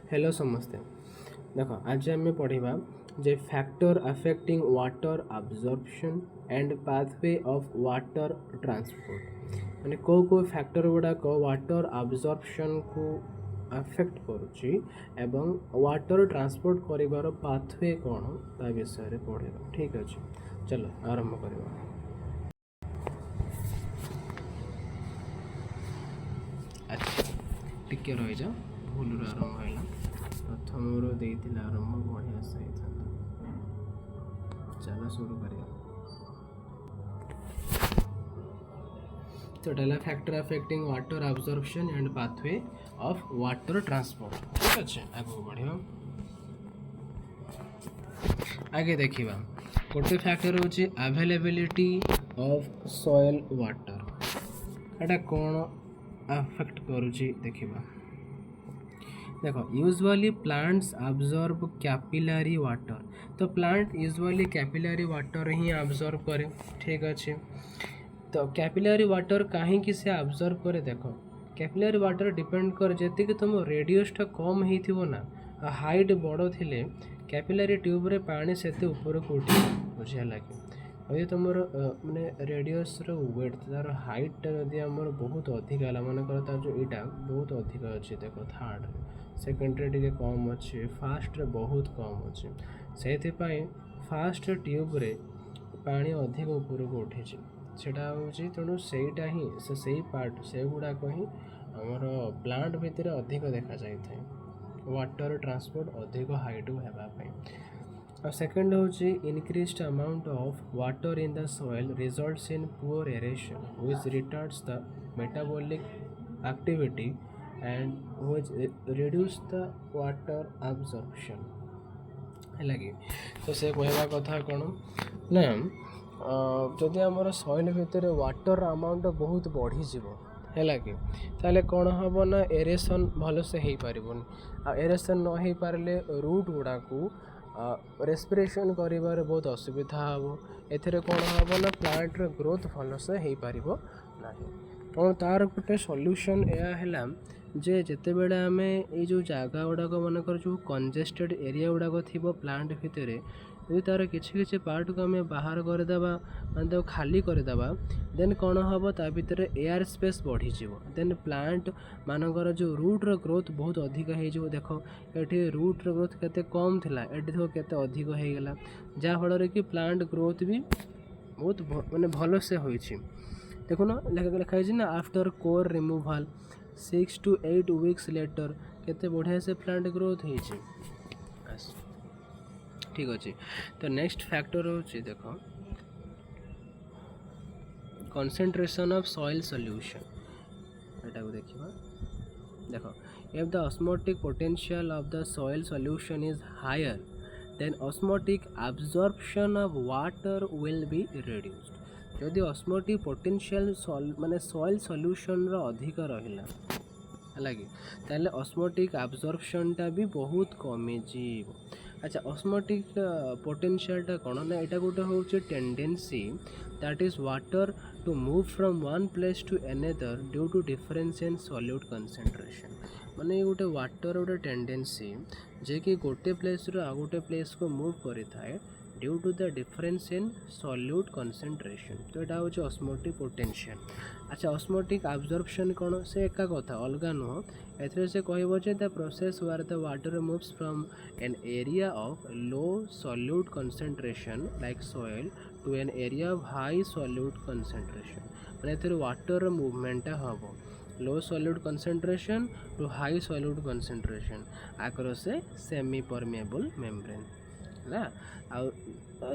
Hello समस्ते देख आज आम पढ़ा जे factor affecting water absorption and pathway of water transport माने को फैक्टर गुड़ाक वाटर अब्जॉर्प्शन को अफेक्ट करुच्ची एवं वाटर ट्रांसपोर्ट करिवार पाथवे कौन ता विषय पढ़ा। ठीक अच्छे चलो आरंभ करवा। अच्छा टिके रही जा भूल आरंभ है प्रथम आरंभ बढ़िया से चलो शुरू करिए। तो डेला factor affecting water absorption and pathway of water transport. ठीक अच्छे आगे बढ़िया। आगे देखिबा गोटे फैक्टर होची अवेलेबिलिटी ऑफ सॉइल वाटर एटा कौन अफेक्ट करुची देखिबा। देखो usually plants absorb capillary water तो प्लांट यूजुअली कैपिलरी वाटर ही अब्जॉर्ब करे। ठीक अच्छे तो कैपिलरी वाटर कहीं से अब्जॉर्ब करे देखो कैपिलरी वाटर डिपेंड कर जी तुम रेडियसटा कम हो ना हाइट बड़ थिले कैपिलरी ट्यूब रे पानी से ऊपर को उठे बुझा लगे और तुम माने रेडियस वेट तार हाइटा जदि आमर बहुत अधिक है मानकर तार जो यहाँ बहुत अधिक अच्छे देख थर्ड सेकेंडरी टे कम अच्छे फास्ट रे बहुत कम अच्छे से फास्ट ट्यूब रे पानी अधिक ऊपर को उठी सेटा हूँ तेणु सेटा ही से पार्ट से गुड़ाक ही आमर प्लांट भितर अधिक देखा जाए वाटर ट्रांसपोर्ट अधिक हाइट होगापी। सेकेंड हूँ increased amount of water in the soil results in poor aeration which retards the metabolic activity and which reduce the water absorption है। तो से कहवा कथा कौन ना जदि आमर सॉइल भितर वाटर अमाउंट बहुत बढ़ीज है कि ताले कौन हम ना एरेसन भल से हो पारन एरेसन न हो पारे रूट गुड़ा को रेस्पिरेशन करिबार बहुत असुविधा हम एथिरे कौन हम ना प्लांट ग्रोथ भल से हो पार ना तेणु तार गोटे सॉल्यूशन या जे जिते बड़े आम ये जो जगह गुड़ाक मानकर जो कंजेस्टेड एरिया गुड़ाक थी प्लांट भितर यदि तार किसी पार्ट को आम बाहर करदे मैं खाली करदे देन कौन हम ता भर एयर स्पेस बढ़ीज देन प्लांट मानकर जो रूट रो ग्रोथ बहुत अधिक हो देख ये रूट रो ग्रोथ केते कम थिला एटी देख केते अधिक हो गला जहाँफल कि प्लांट ग्रोथ भी बहुत माने भल से होइछि। देखो ना लिखाई ना after core removal 6 to 8 weeks later केते बढ़िया से प्लांट ग्रोथ होइछि। ठीक अच्छे तो नेक्स्ट फैक्टर होची देखो कंसंट्रेशन ऑफ सॉइल सॉल्यूशन एटा को देखिबा। देखो if the osmotic potential of the soil solution is higher than osmotic absorption of water will be reduced. जदि ऑस्मोटिक पोटेंशियल माने सॉइल सॉल्यूशन रो अधिक रहिला है ताले ऑस्मोटिक अब्जॉर्प्शनटा भी बहुत कमी जीव। अच्छा ऑस्मोटिक पोटेंशियलटा कौन ना यहाँ गोटे हूँ tendency that is water to move from one place to another due to difference in solute concentration माने गोटे वाटर गोटे टेंडेंसी जे कि गोटे प्लेस रो आ गोटे प्लेस को मूव करें due to the difference in solute concentration तो यहाँ हूँ ऑस्मोटिक पोटेंशियल। अच्छा ऑस्मोटिक अब्जॉर्प्शन कौन से एका कथा अलग नुह एथरे से कहबो जे the process where the water moves from an area of low solute concentration like soil to an area of high solute concentration माने एथरे वाटर मूवमेंट हम low solute concentration to high solute concentration across a semi permeable membrane है आ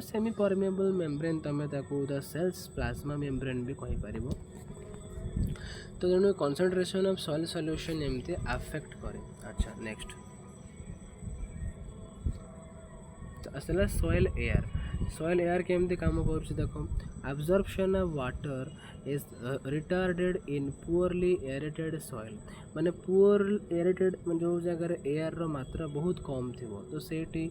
semi permeable membrane तुम the sales plasma membrane भी कहि परिबो। तो तेणु concentration of soil solution एमती अफेक्ट करे। अच्छा नेक्स्ट तो आसला सॉइल एयर केमती काम कर देखो absorption of water is retarded in poorly aerated soil माने पुअर एरेटेड जो जगह एयर रो मात्रा बहुत कम थी तो सेठी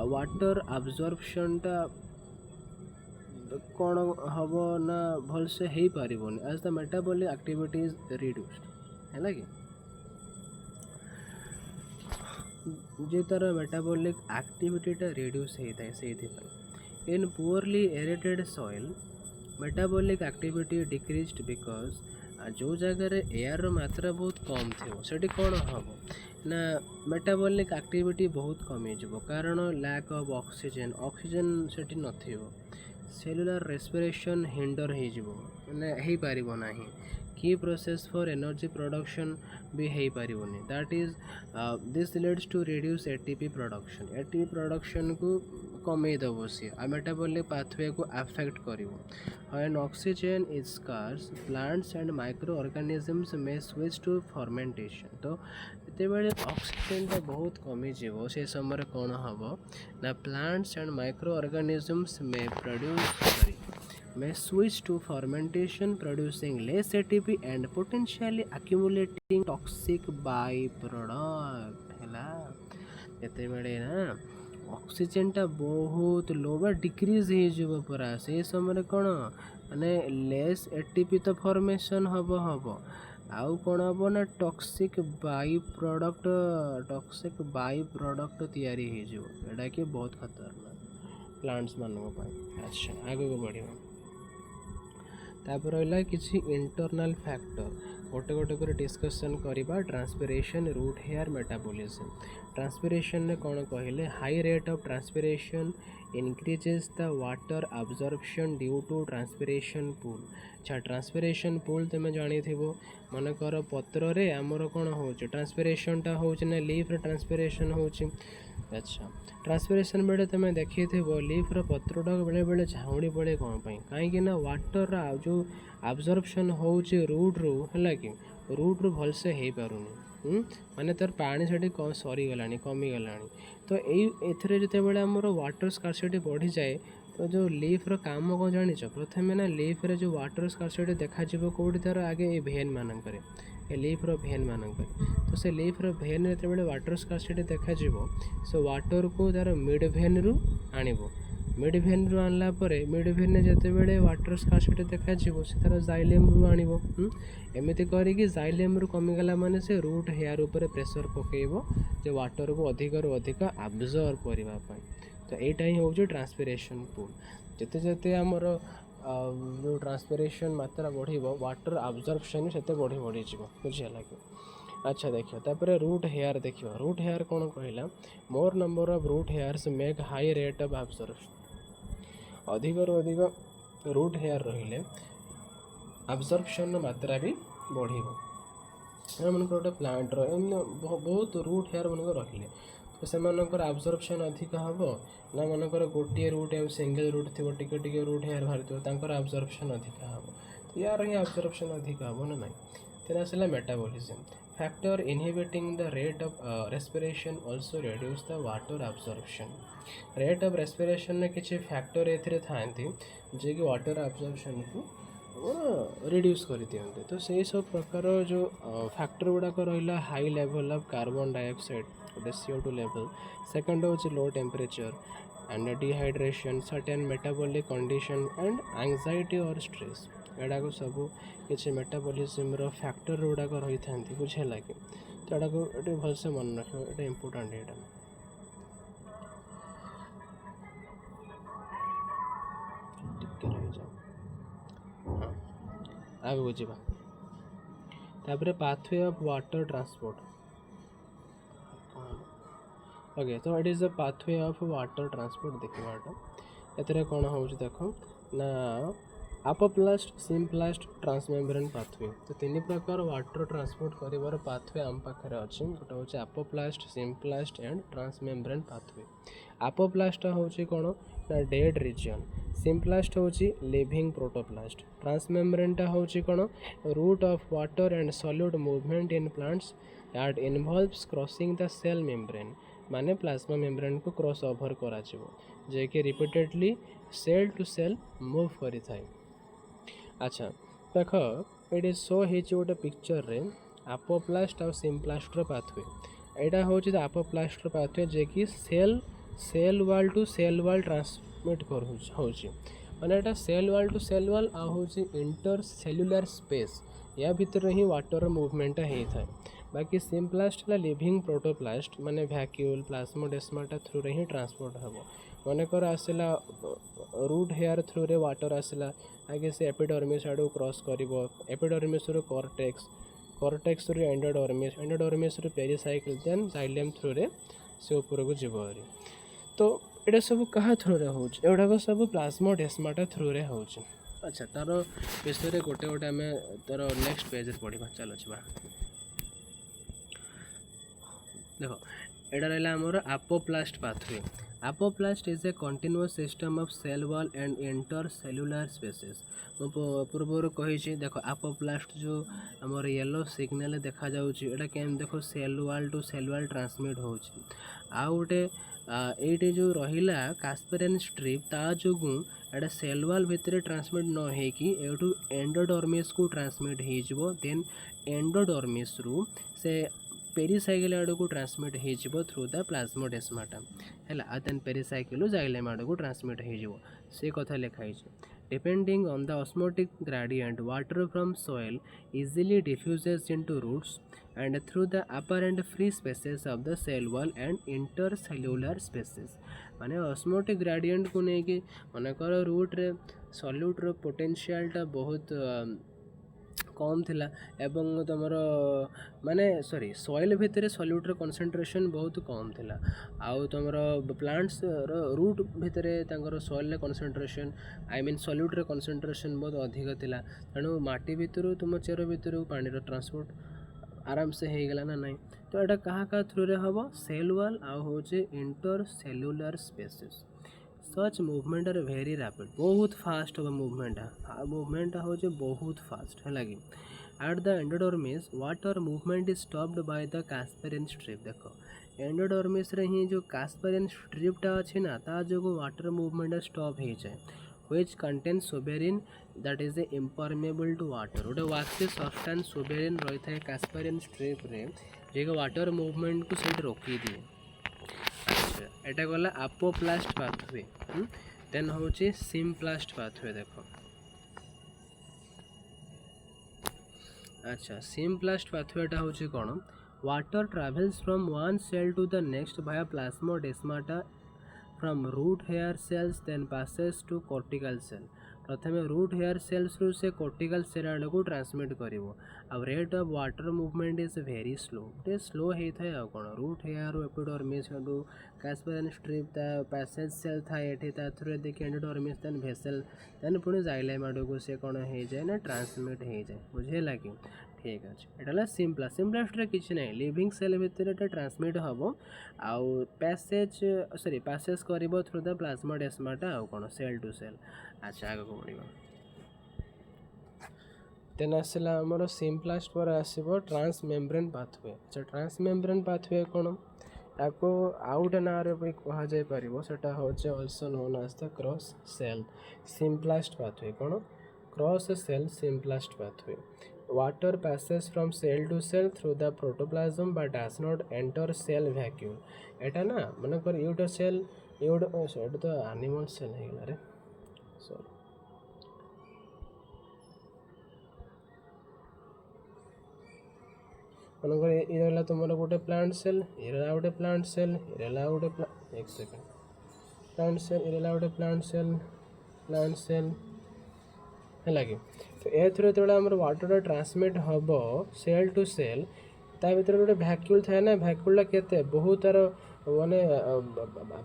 वाटर अब्जॉर्प्शनटा कौन हम ना भल से हो पारन as the metabolic activity is reduced है कि जे तार मेटाबॉलिक एक्टिविटीटा रिड्यूस होता है से in poorly aerated soil metabolic activity decreased because जो जगह एयर मात्रा बहुत कम थी सेठी कौन हम ना मेटाबॉलिक एक्टिविटी बहुत कमी जीव कारण लैक ऑफ ऑक्सीजन ऑक्सीजन सेठी नथिबो सेलुलर रेस्पिरेशन हिंडर हो पारिबो नाही की प्रोसेस फॉर एनर्जी प्रोडक्शन भी हो पारिबोनी that is this leads to reduce ATP production को कमे दबो सी आ मेटाबॉलिक पाथवे को अफेक्ट करिवो when oxygen is scarce plants and micro organisms may switch to fermentation तो जेतेबेले ऑक्सीजन बहुत कमी जीवो से समय कौन हम ना plants and micro organisms may switch to fermentation producing less ATP and potentially accumulating toxic byproduct हैला एते बेले ना ऑक्सीजन टा बहुत लो बा डिक्रीज हे जब परा से समय कोन माने लेस एटीपी तो फॉर्मेशन हबो आउ कोन हबो ना टॉक्सिक बाई प्रोडक्ट तैयारी हे जो एडा के बहुत खतरनाक प्लांट्स मानक पाई अच्छा आगे को बढ़िबो तापर रहा किसी इंटरनल फैक्टर गोटे गोटे कर डिस्कसन करवा transpiration root hair metabolism transpiration ने कौन कहले high rate of transpiration increases the water absorption due to transpiration pull अच्छा ट्रांसपिरेशन पूल तुम जानी मनकर पत्र रे आमर कौन हो ट्रांसपिरेशन टा हो लीफ ट्रांसपिरेशन हो अच्छा ट्रांसपिरेशन बेले तुम देखी लीफ्र पत्रटा बेले बेले झाउड़ी पड़े कौन कहीं वाटर जो अब्जॉर्प्शन हो रूट्रु है कि रूट्रु भलसे हो पारुनी माने तार पानी से सरीगला कमीगला तो ये जो आमर वाटर स्कार्सिटी बढ़ी जाए तो जो लीफ्र काम कौन जान प्रथम ना लीफ्रे जो वाटर स्कार्सिटी देखा कौटी तार आगे ये भेन मानक लीफ्र भेन मानक तो से लीफ्र भेन जो वाटर स्कार्सिटी देखा सो वाटर को तार मिड भेन रु आणव मिड भेन रु आणला परे मिड भेन जिते वाटर स्कार्सिटी देखा से तार जाइलेम रु आणव एमती करिकी जाइलेम रु कमीगला माने से रूट हेयर उपर प्रेशर पकेब जो वाटर को अधिक रु अधिक अब्जॉर्ब करने तो यहीटा ही हूँ ट्रांसपिरेशन पूल जिते जिते आमर जो ट्रांसपिरेशन मात्रा बढ़ वाटर अब्जॉर्प्शन से बढ़ी बढ़ी बुझीगला कि अच्छा देखिए तापर रूट हेयर देखिए रूट हेयर कौन कहला more number of root hairs make high rate of absorption अधिक रु अधिक रूट हेयर रहिले अब्जॉर्प्शन मात्रा भी बढ़ मन गोटे प्लांट बहुत रूट हेयर मन रहिले तो से अब्जॉर्प्शन अधिक हम ना मनकर गोटे रूट सिंगल रूट थी टिके रूट हेयर बाहर अब्जॉर्प्शन अधिक हम तो यार ही अब्जॉर्प्शन अधिक हम ना ना तेना आसला metabolism factor inhibiting the rate of respiration also reduce the water absorption rate of respiration ने किसी फैक्टर एथिरे थांती जे कि वाटर अब्जॉर्प्शन को रिड्यूस कर दिखते तो से सब प्रकार जो फैक्टर गुड़ाक रहा high level of carbon dioxide गोटे CO2 लेवल सेकंड हूँ low temperature and dehydration certain metabolic condition and anxiety और स्ट्रेस एडाक सब किसी मेटाबॉलिज्म फैक्टर गुड़ाक रही था बुझेगा कि तो एडाक ये भलसे मन रख ये इम्पोर्टाट यहाँ हाँ आगे जावा तापर pathway of water transport okay तो it is the pathway of water transport देखा एतरे कौन हो देख ना अपोप्लास्ट सिम्प्लास्ट ट्रांसमेम्ब्रेन पाथवे तो तीन प्रकार वाटर ट्रांसपोर्ट कर पाथवे आम पाखे अच्छे गोटे हूँ apoplast symplast and transmembrane pathway apoplast हूँ कौन ना डेड रिजन सिम्प्लास्ट हूँ लिविंग प्रोटोप्लास्ट ट्रांसमेम्ब्रेनटा हूँ कौन root of water and solid movement in plants that involves crossing the cell membrane माने प्लाज्मा मेम्ब्रेन को क्रॉस ओवर करा जे कि repeatedly cell to cell move करी थाए अच्छा देख ये शो हो गोटे पिक्चर रे अपोप्लास्ट और सिम्प्लास्ट पाथवे यहाँ हूँ अपोप्लास्ट पाथवे जे कि cell wall to cell wall transmit कर मैंने यहाँ cell wall to cell wall आ हूँ इंटर सेल्युलर स्पेस या भितर ही वाटर मूवमेंटा होता है बाकी सिम्प्लास्ट है लिविंग प्रोटोप्लास्ट माने भैक्यूल प्लाज्मोडेस्माटा थ्रू रे ही ट्रांसपोर्ट हम मनकर आसला रूट हेयर थ्रू रे वाटर आसला आगे से एपिडर्मिस आड़ू क्रॉस कर एपिडर्मिस रू कॉर्टेक्स रू एंडोडर्मिस रू पेरिसाइकिल देन जाइलेम थ्रू रे से ऊपर को जीव तो एटा सब कहा थ्रू रे होछ एडाक सब प्लाज्मोडेस्माटा थ्रू रे होछ। अच्छा तार विषय गोटे गोटे आम तार नेक्स्ट पेज पढ़ा चलो छा देख एटा रहा आमर apoplast pathway. Apoplast is a continuous system of cell wall and intercellular spaces. मु पूर्व कही देख आपोप्लास्ट जो आमर येलो सिग्नल देखा जाऊँगा केम देख cell wall to cell wall transmit हो गोटे ये जो रहा कास्पेरियन स्ट्रिप ता जो एटा सेल वॉल भितर ट्रांसमिट न होकि एठू एंडोडर्मिस को ट्रांसमिट हो देन एंडोडर्मिस रु से पेरिसाइकिल आड़ को ट्रांसमिट हो थ्रू द प्लाज्मोडेस्माटा है देन पेरिसाइकिल जाइलेम आड़ को ट्रांसमिट हो से कथा लिखाई depending on the osmotic gradient water from soil easily diffuses into roots and through the apparent free spaces of the cell wall and intercellular spaces माने osmotic gradient को नहीं कि मनकर रूट रे सॉल्यूट रो पोटेंशियल टा बहुत कम थिला एवं तुमर माने सॉरी सॉइल भितर सॉल्यूट रो कंसंट्रेशन बहुत कम थिला आउ तुमर प्लांट्स रो रूट भितर तांकर सॉइल रे कंसंट्रेशन आई मीन सॉल्यूट रो कंसंट्रेशन बहुत अधिक थिला तेणु माटी भितर तुम चेर भितर पानी रो ट्रांसपोर्ट आराम से हो गला ना नहीं तो यहाँ क्या थ्रू रे हम सेल वॉल आउ हूँ intercellular spaces such movement are very rapid बहुत फास्ट हम मूवमेंट हूँ बहुत फास्ट है लगी at the endodermis water movement is stopped by the Casparian strip देख एंडोडर्मिस रे ही जो कास्पेरियन स्ट्रिपटा अच्छी ना ता जो वाटर मूवमेंट स्टॉप हो जाए which contains soberin that is impermeable to water गोटे वाक्य सब्सटेंस सोबेरिन रही है कास्पेरियन स्ट्रिप रे जो वाटर मूवमेंट को सही रोकी दिए। अच्छा एटा गला आपोप्लास्ट पाथवे देन हूँ सिम्प्लास्ट पाथवे देख अच्छा सिम्प्लास्ट पाथवेटा हूँ कौन water travels from one cell to the next भाया plasmodesmata from root hair cells then passes to cortical cell प्रथम रूट हेयर सेल्स रु से cortical cell आड़ को ट्रांसमिट करिवो अब rate of water movement is very slow टे slow होता है कौन रूट हेयर एपिडर्मिस आड़ू कास्पेरियन स्ट्रिप ता पैसेज सेल था ये थ्रू देखिए एंडोडर्मिस देन भेसल देन पुणी जाइलेम आड़ को से कौन हो जाए ना ट्रांसमिट हो जाए बुझे लगे ठीक अच्छे एटा सिम्प्लास्ट किसी ना लिविंग सेल भितर ट्रांसमिट हम आउ पैसेज सॉरी पैसेज कर थ्रू द प्लाज्मोडेस्माटा आउ कौन सेल टू सेल। अच्छा आगे बढ़िया देन आसला आमर सिम्प्लास्ट पर आसो ट्रांसमेम्ब्रेन पाथवे। अच्छा ट्रांसमेम्ब्रेन पाथवे कौन आपको आउट ना कह जापर सेटा हूँ also known as the cross cell symplast pathway कौन cross cell symplast pathway water passes from cell to cell through the protoplasm but does not enter cell vacuole एटा ना मन कर ये सेल ये तो एनिमल सेल हो गला रे सॉरी मन कर ये रहा तुम गोटे प्लांट सेल ये रहा गोटे प्लांट सेल ये रहा गोटे एक सेकंड प्लांट सेल ये रहा गोटे प्लांट सेल है लगे तो ए थ्रू जो आम वाटर ट्रांसमिट हम सेल टू सेल ता भर गोटे भैक्यूल थाए ना भैक्यूल केते बहुत तार माने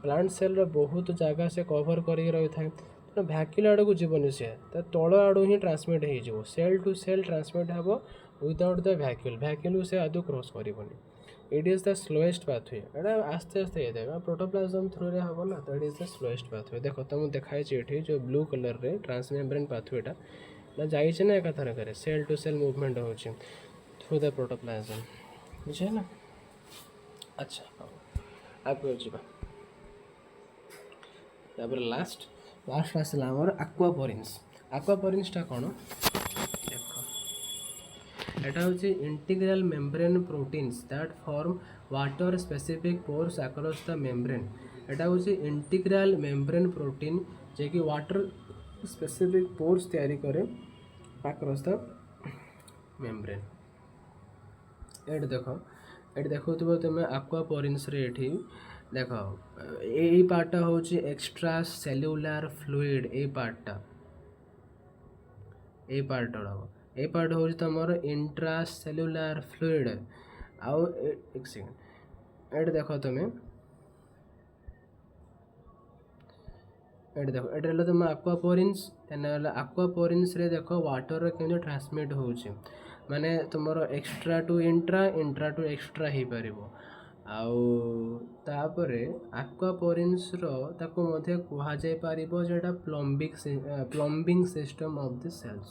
प्लांट सेल बहुत जगह से कवर कर रही था तो भैक्यूल आड़ को जीवन सी तल आड़ू ही ट्रांसमिट हो सेल टू सेल ट्रांसमिट हम विदाउट द भैक्यूल से आदौ क्रॉस करबनी it is the slowest pathway एटा आस्ते आस्ते होता है प्रोटोप्लाज्म थ्रू रे हम ना तो it is the slowest pathway देख तुम देखाई ये जो ब्लू कलर रे ट्रांसमेम्ब्रेन पाथवेटा ना जाइए ना एक थर करे सेल टू सेल मूवमेंट हो थ्रू द प्रोटोप्लाज्म बुझे ना। अच्छा आगे जापर लास्ट आसला आक्वापोरिन्सटा कौन एटा हूँ integral membrane proteins that form water specific pores across the membrane एटा हूँ इंटीग्रल मेम्ब्रेन प्रोटीन जे कि वाटर स्पेसिफिक पोर्स तैयारी करे अक्रॉस द मेम्ब्रेन एट देखो तुम aquaporins रे एठी देख ए पार्टा होची एक्स्ट्रा सेल्युलर फ्लूइड ए पार्ट होची तमर इंट्रा सेल्युलर फ्लूइड आउ एक सेकंड एट देखो तुम एट रहला तुम aquaporins एना aquaporins रे देखो वाटर केमि ट्रांसमिट होची माने तुमर extra to intra intra to extra ही परिबो आउ तापरे aquaporins रो ताको मध्ये कुहा जाय परिबो जेटा plumbing system of the cells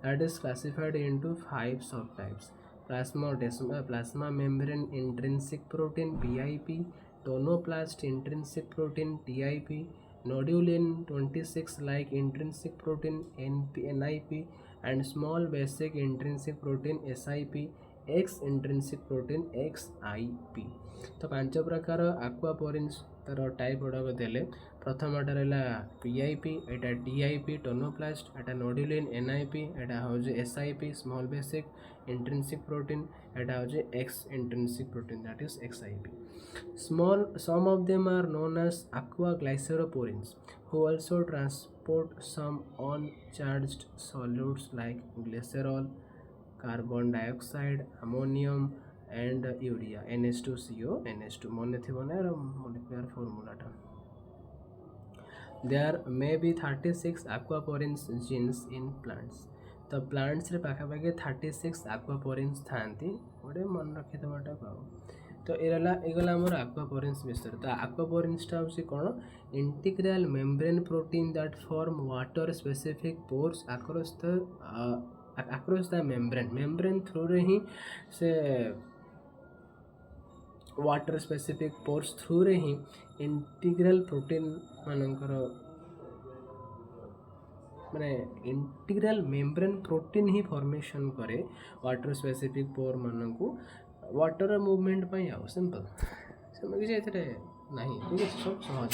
that is classified into 5 sub types plasma membrane intrinsic protein PIP, tonoplast intrinsic protein TIP, nodulin 26 like intrinsic protein NIP, and small basic intrinsic protein SIP, X intrinsic protein XIP। तो 5 प्रकार aquaporins तार type गुड़ाक देले प्रथमटा रहा PIP, एटा TIP tonoplast, एटा nodulin NIP, एटा हूँ SIP small basic intrinsic protein, एटा हूँ X intrinsic protein that is XIP। Some of them are known as aquaglyceroporins who also transport some uncharged solutes like glycerol, carbon dioxide, ammonium and urea, NH2CO NH2 मन थी molecular formula टा। There may be 36 aquaporins genes in plants। तो plants रे पाखापाखि 36 aquaporins थांती गोटे मन रखी देवाटा पाओ। तो एगला आमर aquaporins विषय। तो aquaporins टा होची कोन integral membrane protein that form water specific pores across the membrane through रे ही से वाटर स्पेसिफिक पोर्स थ्रू रे ही इंटीग्रल प्रोटीन मानकर माने इंटीग्रल मेम्ब्रेन प्रोटीन ही फॉर्मेशन करे वाटर स्पेसिफिक पोर मानकू वाटर मूवमेंट पाई आउ सिंपल से किसी एथरे नहीं ठीक है सब समझ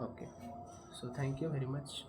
okay so thank you very much.